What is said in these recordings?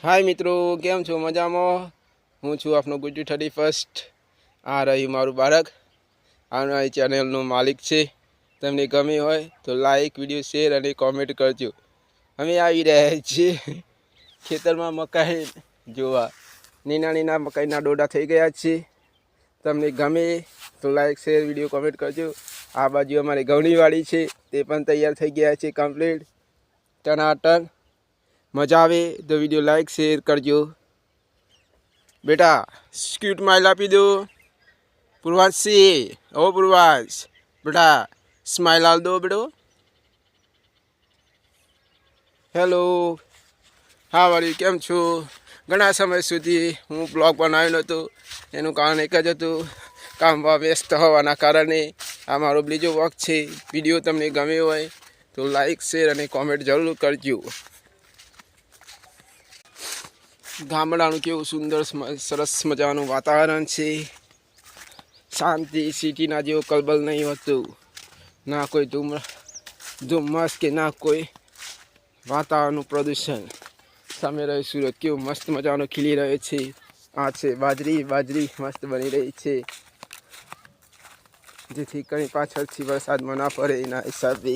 हाय मित्रों, केम छो? मजाમાં? હું છું આપનો ગુજ્જુ 31st. આ રહ્યું મારું બાળક. આ ચેનલનો માલિક છે. તમને ગમે હોય તો લાઈક, વિડીયો શેર અને કોમેન્ટ કરજો. અમે આવી રહ્યા છીએ ખેતરમાં મકાઈ જોવા. નીના મકાઈના ડોડા થઈ ગયા છે. તમને ગમે તો લાઈક, શેર, વિડીયો કોમેન્ટ કરજો. આ બાજુ અમારી ઘઉંની છે, તે પણ તૈયાર થઈ ગયા છે કમ્પ્લીટ. ટનાટન મજા આવે તો વિડીયો લાઈક શેર કરજો. બેટા સ્ક્यूट माइल આપી દો. પૂર્વાંશી, ઓ પૂર્વાંશ બેટા સ્માઇલ આલ દો બેટો. હેલો, હા વાળી કેમ છો? ઘણા સમય સુધી હું બ્લોગ બનાવ્યો નહોતો. એનું કારણ એક જ હતું, કામમાં વ્યસ્ત હોવાના કારણે. આ મારો બીજો વોક છે. વિડીયો તમને ગમે હોય તો લાઈક શેર અને કોમેન્ટ જરૂર કરજો. ગામડાનું કેવું સુંદર સરસ મજાનું વાતાવરણ છે. શાંતિ, સિટીના જેવો કલબલ નહીં હોતું. ના કોઈ ધુમ્મસ કે ના કોઈ વાતાવરણનું પ્રદૂષણ. સામે રહ્યો સૂરજ કેવું મસ્ત મજાનો ખીલી રહ્યો છે. આ છે બાજરી મસ્ત બની રહી છે, જેથી કંઈ પાછળથી વરસાદમાં ના પડે એના હિસાબે.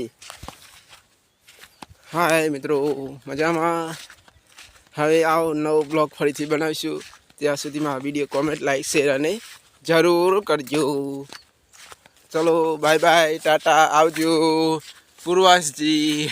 હાય મિત્રો, મજામાં? હવે આવો નવો બ્લોગ ફરીથી બનાવીશું. ત્યાં સુધીમાં વિડીયો કોમેન્ટ, લાઈક, શેર અને જરૂર કરજો. ચલો બાય બાય, ટાટા, આવજો પૂર્વાંશજી.